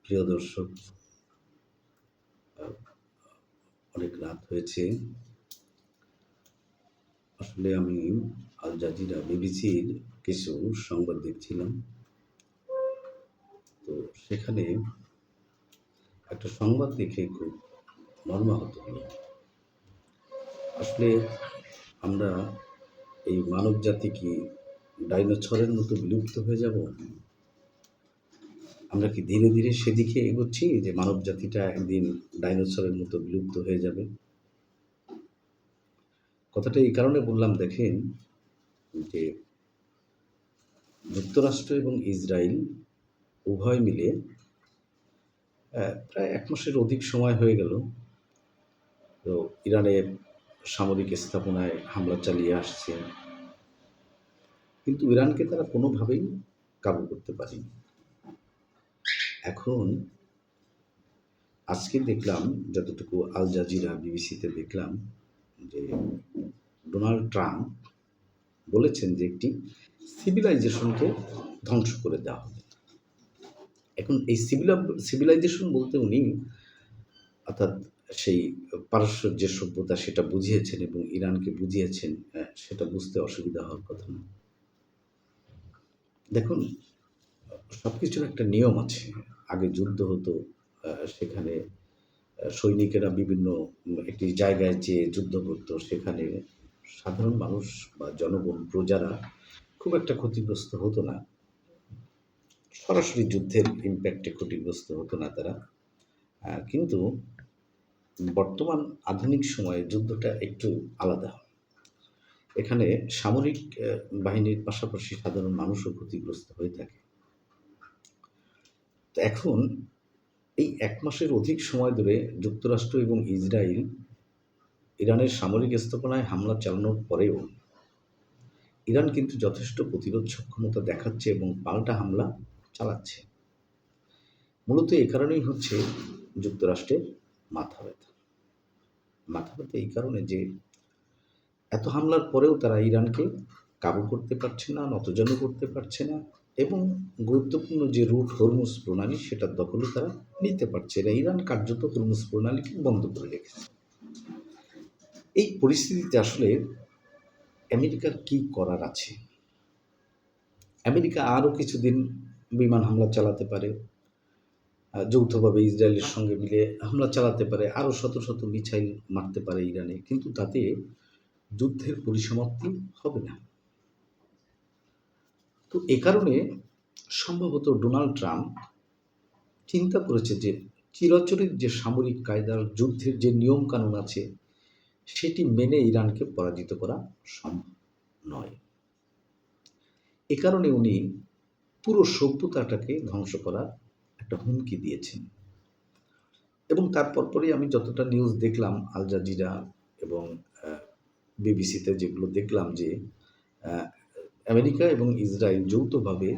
প্রিয় দর্শক, অনেক রাত হয়েছে। আসলে আমি আল জাজিরা বিবিসির কিছু সংবাদ দেখছিলাম। তো সেখানে একটা সংবাদ দেখে খুব মর্মাহত হলাম। আসলে আমরা এই মানব জাতি কি ডাইনোসরের মতো বিলুপ্ত হয়ে যাব? আমরা কি ধীরে ধীরে সেদিকে এগোচ্ছি যে মানব জাতিটা একদিন ডাইনোসরের মতো বিলুপ্ত হয়ে যাবে? কথাটা এই কারণে বললাম, দেখেন যে যুক্তরাষ্ট্র এবং ইসরায়েল উভয় মিলে প্রায় ১ মাসের অধিক সময় হয়ে গেল। তো ইরানের সামরিক স্থাপনায় হামলা চালিয়ে আসছে। কিন্তু ইরানকে তারা কোনোভাবেই কাবু করতে পারেনি। এখন আজকে দেখলাম, যতটুকু আল জাজিরা বিবিসিতে দেখলাম, যে ডোনাল্ড ট্রাম্প বলেছেন যে একটি সিভিলাইজেশনকে ধ্বংস করে দেওয়া হবে। এখন এই সিভিলাইজেশন বলতে উনি অর্থাৎ সেই পারস্য যে সভ্যতা সেটা বুঝিয়েছেন এবং ইরানকে বুঝিয়েছেন, সেটা বুঝতে অসুবিধা হওয়ার কথা না। দেখুন, সবকিছুর একটা নিয়ম আছে। আগে যুদ্ধ হতো, সেখানে সৈনিকেরা বিভিন্ন একটি জায়গায় যেয়ে যুদ্ধ করত। সেখানে সাধারণ মানুষ বা জনগণ, প্রজারা খুব একটা ক্ষতিগ্রস্ত হতো না। সরাসরি যুদ্ধের ইমপ্যাক্টে ক্ষতিগ্রস্ত হতো না তারা। কিন্তু বর্তমান আধুনিক সময়ে যুদ্ধটা একটু আলাদা। এখানে সামরিক বাহিনীর পাশাপাশি সাধারণ মানুষও ক্ষতিগ্রস্ত হয়ে থাকে। তো এখন এই ১ মাসের অধিক সময় ধরে যুক্তরাষ্ট্র এবং ইসরায়েল ইরানের সামরিক স্থাপনায় হামলা চালানোর পরেও ইরান কিন্তু যথেষ্ট প্রতিরোধ সক্ষমতা দেখাচ্ছে এবং পাল্টা হামলা চালাচ্ছে। মূলত এ কারণেই হচ্ছে যুক্তরাষ্ট্রের মাথা ব্যথা। মাথা ব্যথা এই কারণে যে এত হামলার পরেও তারা ইরানকে কাবু করতে পারছে না, নতজানু করতে পারছে না এবং গুরুত্বপূর্ণ যে রুট হরমুজ প্রণালী সেটার দখলও তারা নিতে পারছে না। ইরান কার্যত হরমুজ প্রণালীকে বন্ধ করে রেখেছে। এই পরিস্থিতিতে আসলে আমেরিকার কি করার আছে? আমেরিকা আরও কিছুদিন বিমান হামলা চালাতে পারে, যৌথভাবে ইসরায়েলের সঙ্গে মিলে হামলা চালাতে পারে, আরও শত শত মিসাইল মারতে পারে ইরানে, কিন্তু তাতে যুদ্ধের পরিসমাপ্তি হবে না। তো এ কারণে সম্ভবত ডোনাল্ড ট্রাম্প চিন্তা করেছে যে চিরাচরিত যে সামরিক কায়দার যুদ্ধের যে নিয়মকানুন আছে সেটি মেনে ইরানকে পরাজিত করা সম্ভব নয়। এ কারণে উনি পুরো সভ্যতাটাকে ধ্বংস করার একটা হুমকি দিয়েছেন। এবং তার পরপরই আমি যতটা নিউজ দেখলাম আল জাজিরা এবং বিবিসিতে যেগুলো দেখলাম, যে আমেরিকা এবং ইসরায়েল যৌথভাবে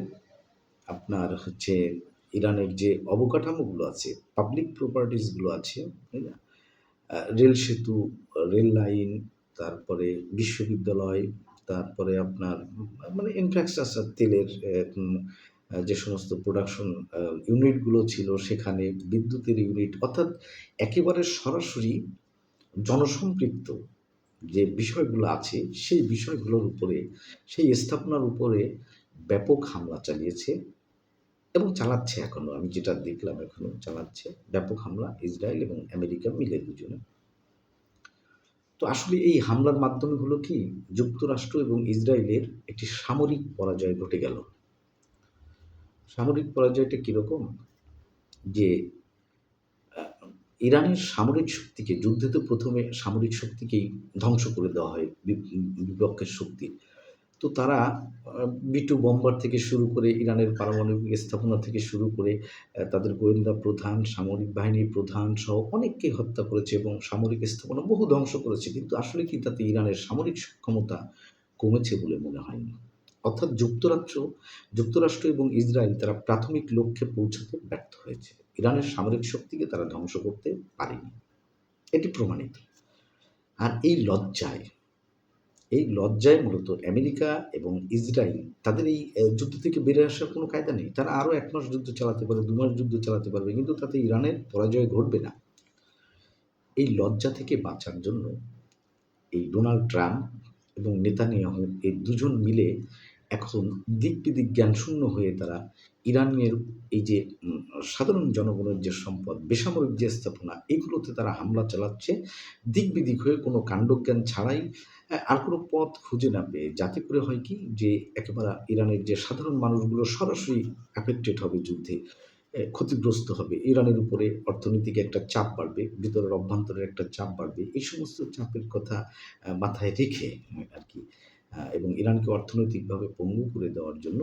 আপনার হচ্ছে ইরানের যে অবকাঠামোগুলো আছে, পাবলিক প্রপার্টিসগুলো আছে, তাই না? রেল সেতু, রেল লাইন, তারপরে বিশ্ববিদ্যালয়, তারপরে আপনার মানে ইনফ্রাস্ট্রাকচার, তেলের যে সমস্ত প্রোডাকশন ইউনিটগুলো ছিল সেখানে, বিদ্যুতের ইউনিট, অর্থাৎ একেবারে সরাসরি জনসম্পৃক্ত যে বিষয়গুলো আছে সেই বিষয়গুলোর উপরে, সেই স্থাপনার উপরে ব্যাপক হামলা চালিয়েছে এবং চালাচ্ছে এখনও। আমি যেটা দেখলাম এখনও চালাচ্ছে ব্যাপক হামলা ইসরায়েল এবং আমেরিকা মিলে দুজনে। তো আসলে এই হামলার মাধ্যমে হলো কি, যুক্তরাষ্ট্র এবং ইসরায়েলের একটি সামরিক পরাজয় ঘটে গেল। সামরিক পরাজয়টা কীরকম? যে ইরানের সামরিক শক্তিকে, যুদ্ধে তো প্রথমে সামরিক শক্তিকেই ধ্বংস করে দেওয়া হয় বিপক্ষের শক্তির। তো তারা B-2 বোম্বার থেকে শুরু করে, ইরানের পারমাণবিক স্থাপনা থেকে শুরু করে, তাদের গোয়েন্দা প্রধান, সামরিক বাহিনীর প্রধান সহ অনেককে হত্যা করেছে এবং সামরিক স্থাপনা বহু ধ্বংস করেছে। কিন্তু আসলে কি তাতে ইরানের সামরিক সক্ষমতা কমেছে বলে মনে হয়নি। অর্থাৎ যুক্তরাষ্ট্র এবং ইসরায়েল তারা প্রাথমিক লক্ষ্যে পৌঁছাতে ব্যর্থ হয়েছে। ইরানের সামরিক শক্তিকে তারা ধ্বংস করতে পারেনি। এটি প্রমাণিত। আর এই লজ্জায় এই লজ্জায় মূলত আমেরিকা এবং ইসরায়েল তাদের এই যুদ্ধ থেকে বেরিয়ে আসার কোনো কায়দা নেই। তারা আরও ১ মাস যুদ্ধ চালাতে পারে, ২ মাস যুদ্ধ চালাতে পারবে। কিন্তু তাতে ইরানের পরাজয় ঘটবে না। এই লজ্জা থেকে বাঁচার জন্য এই ডোনাল্ড ট্রাম্প এবং নেতানিয়াহু এই দুজন মিলে এখন দিক-বিদিক জ্ঞানশূন্য হয়ে তারা ইরানের এই যে সাধারণ জনগণের যে সম্পদ, বেসামরিক যে স্থাপনা, এগুলোতে তারা হামলা চালাচ্ছে দিক-বিদিক হয়ে কোনো কাণ্ডজ্ঞান ছাড়াই আর কোনো পথ খুঁজে না পেয়ে। যাতে করে হয় কি যে একেবারে ইরানের যে সাধারণ মানুষগুলো সরাসরি এফেক্টেড হবে যুদ্ধে। ক্ষতিগ্রস্ত হবে। ইরানের উপরে অর্থনৈতিক একটা চাপ বাড়বে, ভিতরের অভ্যন্তরের একটা চাপ বাড়বে। এই সমস্ত চাপের কথা মাথায় রেখে আরকি এবং ইরানকে অর্থনৈতিকভাবে পঙ্গু করে দেওয়ার জন্য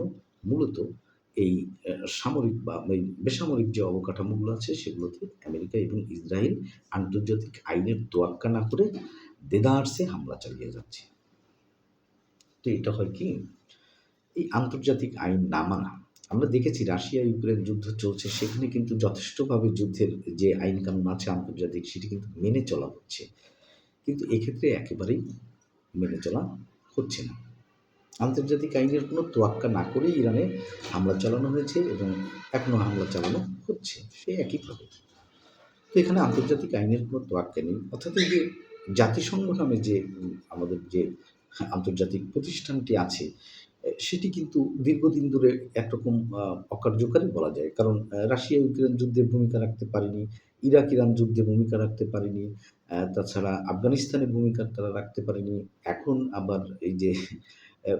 মূলত এই সামরিক বা এই বেসামরিক যে অবকাঠামোগুলো আছে সেগুলোতে আমেরিকা এবং ইসরায়েল আন্তর্জাতিক আইনের তোয়াক্কা না করে দেদারসে হামলা চালিয়ে যাচ্ছে। তো এটা হয় কি এই আন্তর্জাতিক আইন না মানা। আমরা দেখেছি রাশিয়া ইউক্রেন যুদ্ধ চলছে সেখানে কিন্তু যথেষ্টভাবে যুদ্ধের যে আইন কানুন আছে আন্তর্জাতিক সেটি কিন্তু মেনে চলা হচ্ছে। কিন্তু এক্ষেত্রে একেবারেই মেনে চলা হচ্ছে না। আন্তর্জাতিক আইনের কোনো তোয়াক্কা না করেই ইরানে হামলা চালানো হয়েছে এবং এখনো হামলা চালানো হচ্ছে সে একইভাবে। তো এখানে আন্তর্জাতিক আইনের কোনো তোয়াক্কা নেই। অর্থাৎ এই যে জাতিসংঘ নামে যে আমাদের যে আন্তর্জাতিক প্রতিষ্ঠানটি আছে সেটি কিন্তু দীর্ঘদিন ধরে একরকম অকার্যকারী বলা যায়। কারণ রাশিয়া ইউক্রেন যুদ্ধে ভূমিকা রাখতে পারেনি, ইরাক ইরান যুদ্ধে ভূমিকা রাখতে পারেনি, তাছাড়া আফগানিস্তানে ভূমিকা তারা রাখতে পারেনি। এখন আবার এই যে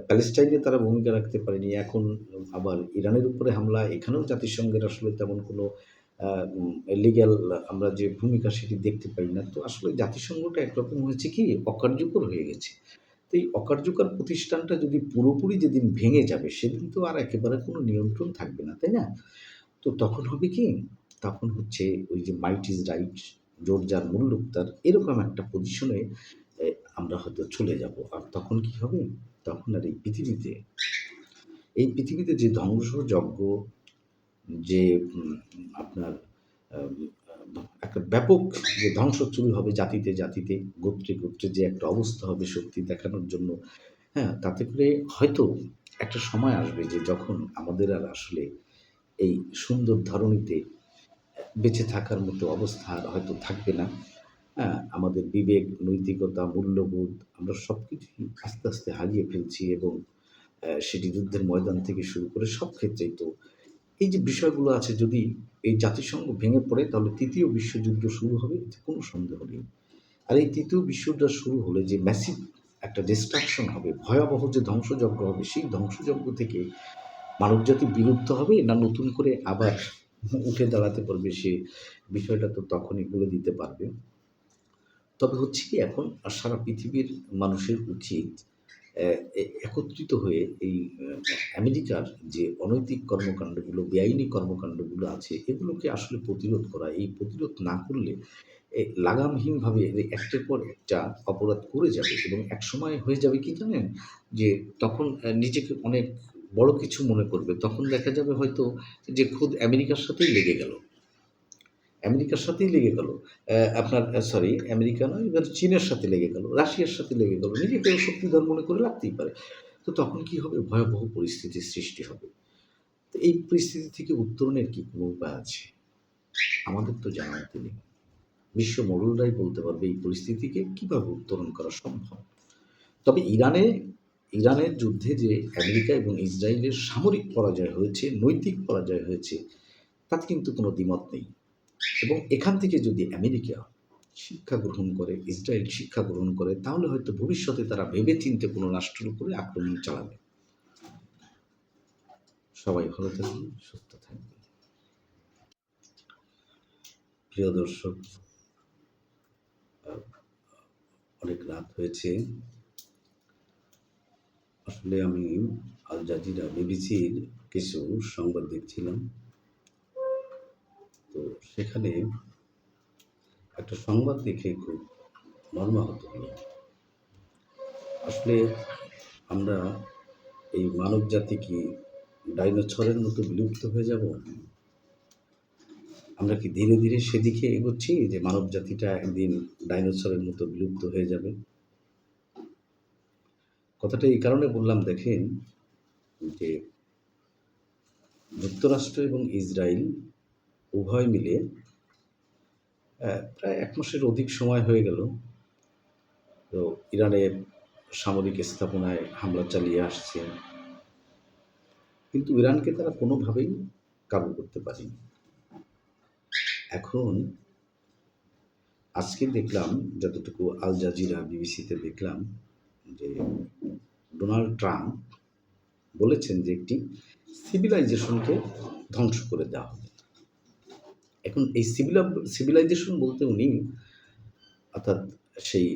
প্যালেস্টাইনে তারা ভূমিকা রাখতে পারেনি। এখন আবার ইরানের উপরে হামলা, এখানেও জাতিসংঘের আসলে তেমন কোনো আ উম লিগ্যাল আমরা যে ভূমিকা সেটি দেখতে পাই না। তো আসলে জাতিসংঘটা একরকম হয়েছে কি অকার্যকর হয়ে গেছে। তো এই অকার্যকর প্রতিষ্ঠানটা যদি পুরোপুরি যেদিন ভেঙে যাবে সেদিন তো আর একেবারে কোনো নিয়ন্ত্রণ থাকবে না, তাই না? তো তখন হবে কি? তখন হচ্ছে ওই যে মাইট ইস রাইট, জোর যার মুল্লুক তার, এরকম একটা পজিশনে এ আমরা হয়তো চলে যাব। আর তখন কি হবে? তখন আর এই পৃথিবীতে যে ধ্বংসযজ্ঞ যে আপনার আম একটা ব্যাপক যে ধ্বংস শুরু হবে জাতিতে, জাতিতে, গোত্রে, গোত্রে যে একটা অবস্থা হবে শক্তি দেখানোর জন্য, হ্যাঁ? তাতে করে হয়তো একটা সময় আসবে যে যখন আমাদের আর আসলে এই সুন্দর ধরণীতে বেঁচে থাকার মতো অবস্থা আর হয়তো থাকবে না। হ্যাঁ? আমাদের বিবেক, নৈতিকতা, মূল্যবোধ আমরা সবকিছুই আস্তে, আস্তে হারিয়ে ফেলছি এবং সেটি যুদ্ধের ময়দান থেকে শুরু করে সব ক্ষেত্রেই তো এই যে বিষয়গুলো আছে যদি এই জাতিসংঘ ভেঙে পড়ে তাহলে ৩য় বিশ্বযুদ্ধ শুরু হবে এতে কোনো সন্দেহ নেই। আর এই ৩য় বিশ্বযুদ্ধ শুরু হলে যে ম্যাসিভ একটা ডিস্ট্রাকশন হবে, ভয়াবহ যে ধ্বংসযজ্ঞ হবে সেই ধ্বংসযজ্ঞ থেকে মানবজাতি বিলুপ্ত হবে না নতুন করে আবার উঠে দাঁড়াতে পারবে সে বিষয়টা তো তখনই বলে দিতে পারবে। তবে হচ্ছে কি এখন সারা পৃথিবীর মানুষের উচিত অ্যা একত্রিত হয়ে এই আমেরিকার যে অনৈতিক কর্মকাণ্ডগুলো, বেআইনি কর্মকাণ্ডগুলো আছে এগুলোকে আসলে প্রতিরোধ করা। এই প্রতিরোধ না করলে লাগামহীনভাবে একটার পর একটা অপরাধ করে যাবে এবং একসময় হয়ে যাবে কি জানেন? যে তখন নিজেকে অনেক বড় কিছু মনে করবে। তখন দেখা যাবে হয়তো যে খোদ আমেরিকার সাথেই লেগে গেল। আমেরিকার সাথেই লেগে গেল। আপনার সরি আমেরিকা নয়, এবার চীনের সাথে লেগে গেল, রাশিয়ার সাথে লেগে গেল। নিজেকে শক্তিধর মনে করে লাগতেই পারে। তো তখন কি হবে? ভয়াবহ পরিস্থিতির সৃষ্টি হবে। তো এই পরিস্থিতি থেকে উত্তরণের কি কোনো উপায় আছে? আমাদের তো জানা মতো নেই। বিশ্ব মোড়লরাই বলতে পারবে এই পরিস্থিতিকে কিভাবে উত্তরণ করা সম্ভব। তবে ইরানের যুদ্ধে যে আমেরিকা এবং ইসরায়েলের সামরিক পরাজয় হয়েছে, নৈতিক পরাজয় হয়েছে, তাতে কিন্তু কোনো দ্বিমত নেই। এবং এখান থেকে যদি আমেরিকা শিক্ষা গ্রহণ করে, ইসরায়েল শিক্ষা গ্রহণ করে, তাহলে হয়তো ভবিষ্যতে তারা ভেবেচিন্তে কোনো রাষ্ট্রের উপরে আক্রমণ চালাবে। সবাই ভালো থাকবেন, সুস্থ থাকবেন। প্রিয় দর্শক, অনেক রাত হয়েছে। আসলে আমি আল জাজিরা বিবিসির কিছু সংবাদ দেখছিলাম। তো সেখানে একটা সংবাদ দেখে খুব মর্মাহত হলাম। আসলে আমরা এই মানবজাতি কি ডাইনোসরের মতো বিলুপ্ত হয়ে যাব? আমরা কি ধীরে, ধীরে সেদিকে এগোচ্ছি যে মানবজাতিটা একদিন ডাইনোসরের মতো বিলুপ্ত হয়ে যাবে? কথাটা এই কারণে বললাম, দেখেন যে যুক্তরাষ্ট্র এবং ইসরায়েল উভয় মিলে প্রায় ১ মাসের অধিক সময় হয়ে গেল। তো ইরানের সামরিক স্থাপনায় হামলা চালিয়ে আসছে। কিন্তু ইরানকে তারা কোনোভাবেই কাবু করতে পারেনি। এখন আজকে দেখলাম, যতটুকু আল জাজিরা, বিবিসিতে দেখলাম যে ডোনাল্ড ট্রাম্প বলেছেন যে একটি সিভিলাইজেশনকে ধ্বংস করে দেওয়া হবে। এখন এই সিভিলাইজেশন বলতে উনি অর্থাৎ সেই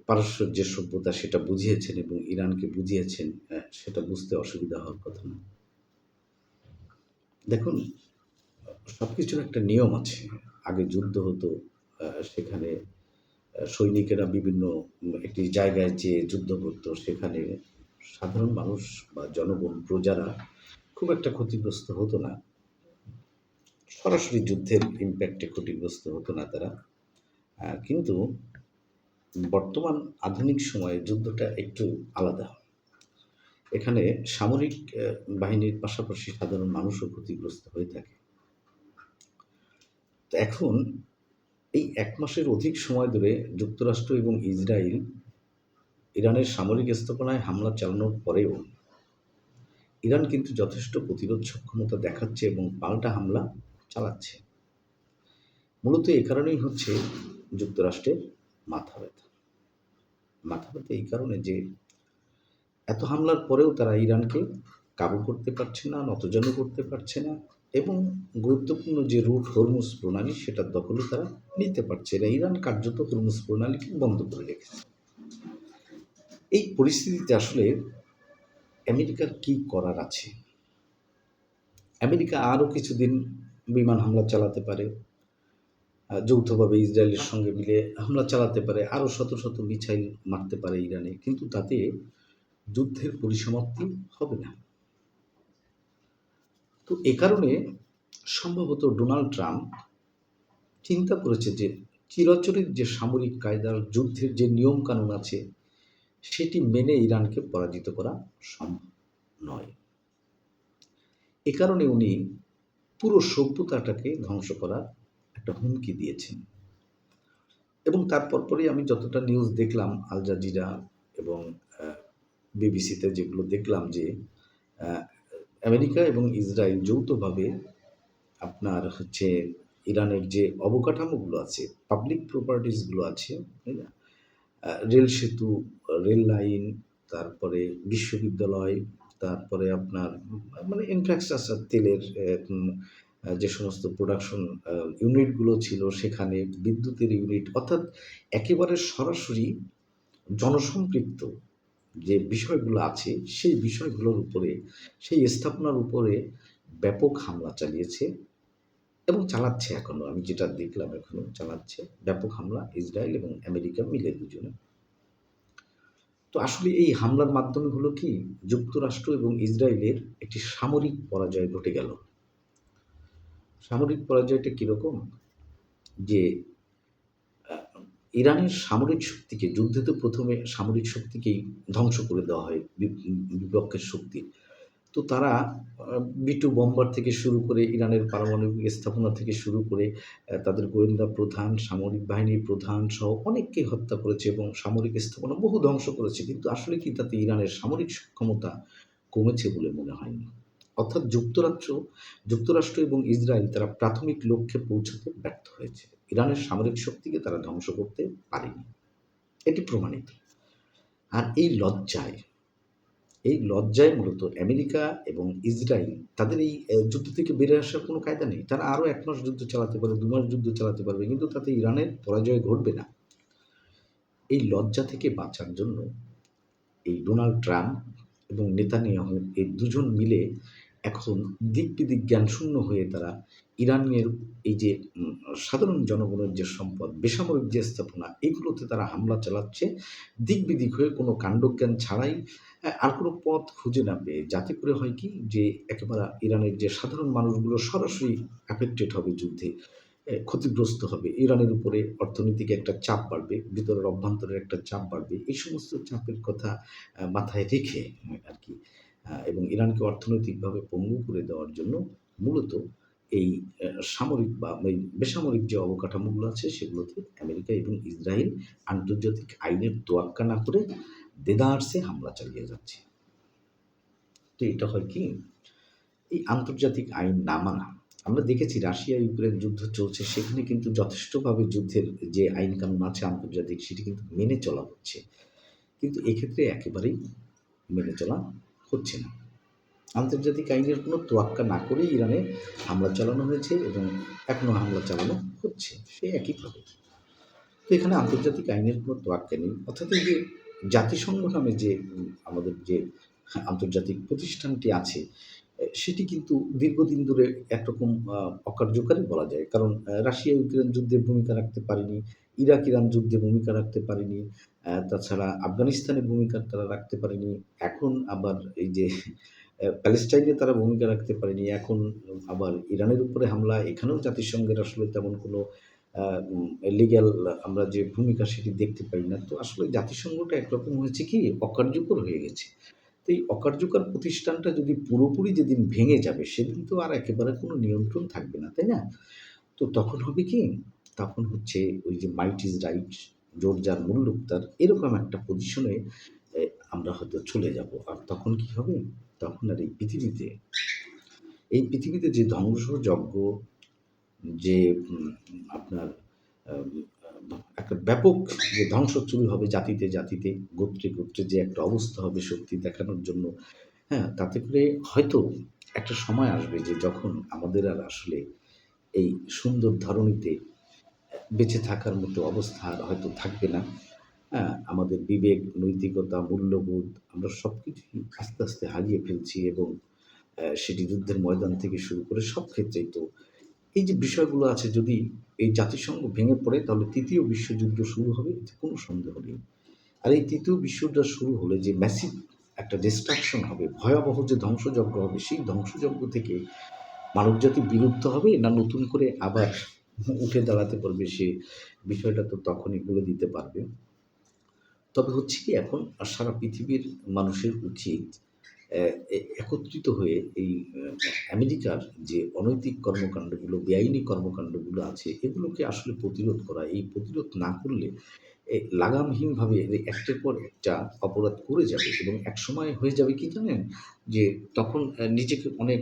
পারস্য যে সভ্যতা সেটা বুঝিয়েছেন এবং ইরানকে বুঝিয়েছেন, সেটা বুঝতে অসুবিধা হওয়ার কথা না। দেখুন, সবকিছুর একটা নিয়ম আছে। আগে যুদ্ধ হতো, সেখানে সৈনিকেরা বিভিন্ন একটি জায়গায় যেয়ে যুদ্ধ করতো। সেখানে সাধারণ মানুষ বা জনগণ, প্রজারা খুব একটা ক্ষতিগ্রস্ত হতো না। সরাসরি যুদ্ধের ইমপ্যাক্টে ক্ষতিগ্রস্ত হতো না তারা। কিন্তু বর্তমান আধুনিক সময়ে যুদ্ধটা একটু আলাদা। এখানে সামরিক বাহিনীর পাশাপাশি সাধারণ মানুষও ক্ষতিগ্রস্ত হয়ে থাকে। তো এখন এই ১ মাসের অধিক সময় ধরে যুক্তরাষ্ট্র এবং ইসরায়েল ইরানের সামরিক স্থাপনায় হামলা চালানোর পরেও ইরান কিন্তু যথেষ্ট প্রতিরোধ সক্ষমতা দেখাচ্ছে এবং পাল্টা হামলা চালাচ্ছে। মূলত এ কারণেই হচ্ছে যুক্তরাষ্ট্রের মাথা ব্যথা। মাথা ব্যথা এই কারণে যে এত হামলার পরেও তারা ইরানকে কাবু করতে পারছে না, নতজানু করতে পারছে না এবং গুরুত্বপূর্ণ যে রুট হরমুজ প্রণালী সেটার দখলও তারা নিতে পারছে না। ইরান কার্যত হরমুজ প্রণালীকে বন্ধ করে রেখেছে। এই পরিস্থিতিতে আসলে আমেরিকার কী করার আছে? আমেরিকা আরও কিছুদিন বিমান হামলা চালাতে পারে, যৌথভাবে ইসরায়েলের সঙ্গে মিলে হামলা চালাতে পারে, আরও শত শত মিসাইল মারতে পারে ইরানে, কিন্তু তাতে যুদ্ধের পরিসমাপ্তি হবে না। তো এ কারণে সম্ভবত ডোনাল্ড ট্রাম্প চিন্তা করেছে যে চিরাচরিত যে সামরিক কায়দার যুদ্ধের যে নিয়মকানুন আছে সেটি মেনে ইরানকে পরাজিত করা সম্ভব নয়। এ কারণে উনি পুরো সভ্যতাটাকে ধ্বংস করার একটা হুমকি দিয়েছেন। এবং তার পরপরই আমি যতটা নিউজ দেখলাম আল জাজিরা এবং বিবিসিতে যেগুলো দেখলাম যে আমেরিকা এবং ইসরায়েল যৌথভাবে আপনার হচ্ছে ইরানের যে অবকাঠামোগুলো আছে, পাবলিক প্রপার্টিসগুলো আছে, তাই না? রেল সেতু, রেল লাইন, তারপরে বিশ্ববিদ্যালয়, তারপরে আপনার মানে ইনফ্রাস্ট্রাকচার, তেলের যে সমস্ত প্রোডাকশন ইউনিটগুলো ছিল সেখানে, বিদ্যুতের ইউনিট, অর্থাৎ একেবারে সরাসরি জনসম্পৃক্ত যে বিষয়গুলো আছে সেই বিষয়গুলোর উপরে, সেই স্থাপনার উপরে ব্যাপক হামলা চালিয়েছে এবং চালাচ্ছে এখনও। আমি যেটা দেখলাম এখনও চালাচ্ছে ব্যাপক হামলা ইসরায়েল এবং আমেরিকা মিলে দুজনে। তো আসলে এই হামলার মাধ্যমে হলো কি, যুক্তরাষ্ট্র এবং ইসরায়েলের একটি সামরিক পরাজয় ঘটে গেল। সামরিক পরাজয়টা কীরকম? যে ইরানের সামরিক শক্তিকে, যুদ্ধে তো প্রথমে সামরিক শক্তিকেই ধ্বংস করে দেওয়া হয় বিপক্ষের শক্তির। তো তারা B-2 বম্বার থেকে শুরু করে ইরানের পারমাণবিক স্থাপনা থেকে শুরু করে তাদের গোয়েন্দা প্রধান, সামরিক বাহিনীর প্রধান সহ অনেককে হত্যা করেছে এবং সামরিক স্থাপনা বহু ধ্বংস করেছে। কিন্তু আসলে কি তাতে ইরানের সামরিক সক্ষমতা কমেছে বলে মনে হয়নি। অর্থাৎ যুক্তরাষ্ট্র এবং ইসরায়েল তারা প্রাথমিক লক্ষ্যে পৌঁছাতে ব্যর্থ হয়েছে। ইরানের সামরিক শক্তিকে তারা ধ্বংস করতে পারেনি। এটি প্রমাণিত। আর এই লজ্জায় মূলত আমেরিকা এবং ইসরায়েল তাদের এই যুদ্ধ থেকে বেরিয়ে আসার কোনো কায়দা নেই। তারা আরও ১ মাস যুদ্ধ চালাতে পারে, ২ মাস যুদ্ধ চালাতে পারবে, কিন্তু তাতে ইরানের পরাজয় ঘটবে না। এই লজ্জা থেকে বাঁচার জন্য এই ডোনাল্ড ট্রাম্প এবং নেতানিয়াহু এই দুজন মিলে এখন দিক-বিদিক জ্ঞানশূন্য হয়ে তারা ইরানের এই যে সাধারণ জনগণের যে সম্পদ, বেসামরিক যে স্থাপনা, এগুলোতে তারা হামলা চালাচ্ছে দিক-বিদিক হয়ে, কোনো কাণ্ডজ্ঞান ছাড়াই, আর কোনো পথ খুঁজে না পেয়ে। যাতে করে হয় কি যে একেবারে ইরানের যে সাধারণ মানুষগুলো সরাসরি অ্যাফেক্টেড হবে যুদ্ধে। ক্ষতিগ্রস্ত হবে। ইরানের উপরে অর্থনৈতিক একটা চাপ বাড়বে, ভিতরের অভ্যন্তরের একটা চাপ বাড়বে। এই সমস্ত চাপের কথা মাথায় রেখে আরকি এবং ইরানকে অর্থনৈতিকভাবে পঙ্গু করে দেওয়ার জন্য মূলত এই সামরিক বা এই বেসামরিক যে অবকাঠামোগুলো আছে সেগুলোতে আমেরিকা এবং ইসরায়েল আন্তর্জাতিক আইনের তোয়াক্কা না করে দেদারসে হামলা চালিয়ে যাচ্ছে। তো এটা হয় কি? এই আন্তর্জাতিক আইন না মানা। আমরা দেখেছি রাশিয়া ইউক্রেন যুদ্ধ চলছে, সেখানে কিন্তু যথেষ্টভাবে যুদ্ধের যে আইন কানুন আছে আন্তর্জাতিক সেটি কিন্তু মেনে চলা হচ্ছে। কিন্তু এক্ষেত্রে একেবারেই মেনে চলা হচ্ছে না। আন্তর্জাতিক আইনের কোনো তোয়াক্কা না করেই ইরানে হামলা চালানো হয়েছে এবং এখনো হামলা চালানো হচ্ছে সেই একইভাবে। তো এখানে আন্তর্জাতিক আইনের কোনো তোয়াক্কা নেই। অর্থাৎ এই যে জাতিসংঘ নামে যে আমাদের যে আন্তর্জাতিক প্রতিষ্ঠানটি আছে সেটি কিন্তু দীর্ঘদিন ধরে একরকম অকার্যকারী বলা যায়। কারণ রাশিয়া ইউক্রেন যুদ্ধে ভূমিকা রাখতে পারেনি, ইরাক ইরান যুদ্ধে ভূমিকা রাখতে পারেনি, তাছাড়া আফগানিস্তানে ভূমিকা তারা রাখতে পারেনি। এখন আবার এই যে প্যালেস্টাইনে তারা ভূমিকা রাখতে পারেনি। এখন আবার ইরানের উপরে হামলা, এখানেও জাতিসংঘের আসলে তেমন কোনো আ উম লিগ্যাল আমরা যে ভূমিকা সেটি দেখতে পাই না। তো আসলে জাতিসংঘটা একরকম হয়েছে কি অকার্যকর হয়ে গেছে। তো এই অকার্যকর প্রতিষ্ঠানটা যদি পুরোপুরি যেদিন ভেঙে যাবে সেদিন তো আর একেবারে কোনো নিয়ন্ত্রণ থাকবে না, তাই না? তো তখন হবে কি? তখন হচ্ছে ওই যে মাইট ইস রাইট, জোর যার মুল্লুক তার, এরকম একটা পজিশনে এ আমরা হয়তো চলে যাব। আর তখন কি হবে? তখন আর এই পৃথিবীতে যে ধ্বংসযজ্ঞ, যে আপনার আম একটা ব্যাপক যে ধ্বংস শুরু হবে জাতিতে, জাতিতে, গোত্রে, গোত্রে যে একটা অবস্থা হবে শক্তি দেখানোর জন্য, হ্যাঁ? তাতে করে হয়তো একটা সময় আসবে যে যখন আমাদের আর আসলে এই সুন্দর ধরণীতে বেঁচে থাকার মতো অবস্থা আর হয়তো থাকবে না। হ্যাঁ? আমাদের বিবেক, নৈতিকতা, মূল্যবোধ আমরা সবকিছুই আস্তে, আস্তে হারিয়ে ফেলছি এবং সেটি যুদ্ধের ময়দান থেকে শুরু করে সব ক্ষেত্রেই তো এই যে বিষয়গুলো আছে যদি এই জাতিসংঘ ভেঙে পড়ে তাহলে ৩য় বিশ্বযুদ্ধ শুরু হবে এতে কোনো সন্দেহ নেই। আর এই ৩য় বিশ্বযুদ্ধ শুরু হলে যে ম্যাসিভ একটা ডিস্ট্রাকশন হবে, ভয়াবহ যে ধ্বংসযজ্ঞ হবে সেই ধ্বংসযজ্ঞ থেকে মানবজাতি বিলুপ্ত হবে না নতুন করে আবার উঠে দাঁড়াতে পারবে সে বিষয়টা তো তখনই বলে দিতে পারবে। তবে হচ্ছে কি এখন সারা পৃথিবীর মানুষের উচিত অ্যা একত্রিত হয়ে এই আমেরিকার যে অনৈতিক কর্মকাণ্ডগুলো, বেআইনি কর্মকাণ্ডগুলো আছে এগুলোকে আসলে প্রতিরোধ করা। এই প্রতিরোধ না করলে লাগামহীনভাবে একটার পর একটা অপরাধ করে যাবে এবং একসময় হয়ে যাবে কি জানেন? যে তখন নিজেকে অনেক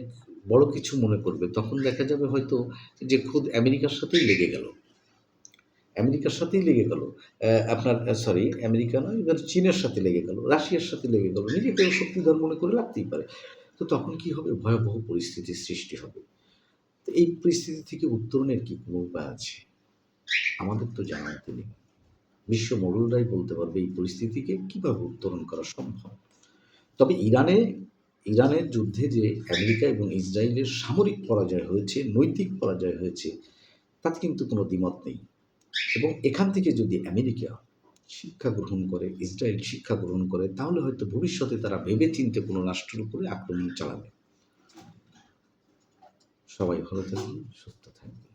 বড় কিছু মনে করবে। তখন দেখা যাবে হয়তো যে খোদ আমেরিকার সাথেই লেগে গেল। আমেরিকার সাথেই লেগে গেল। আপনার সরি আমেরিকা নয়, এবার চীনের সাথে লেগে গেল, রাশিয়ার সাথে লেগে গেল। নিজেকে শক্তিধর মনে করে লাগতেই পারে। তো তখন কি হবে? ভয়াবহ পরিস্থিতির সৃষ্টি হবে। তো এই পরিস্থিতি থেকে উত্তরণের কি কোনো উপায় আছে? আমাদের তো জানা মতে নেই। বিশ্ব মোড়লরাই বলতে পারবে এই পরিস্থিতিকে কিভাবে উত্তরণ করা সম্ভব। তবে ইরানের যুদ্ধে যে আমেরিকা এবং ইসরায়েলের সামরিক পরাজয় হয়েছে, নৈতিক পরাজয় হয়েছে, তাতে কিন্তু কোনো দ্বিমত নেই। এবং এখান থেকে যদি আমেরিকা শিক্ষা গ্রহণ করে, ইসরায়েল শিক্ষা গ্রহণ করে, তাহলে হয়তো ভবিষ্যতে তারা ভেবেচিন্তে কোনো রাষ্ট্রের উপরে আক্রমণ চালাবে। সবাই ভালো থাকবেন, সুস্থ থাকবেন।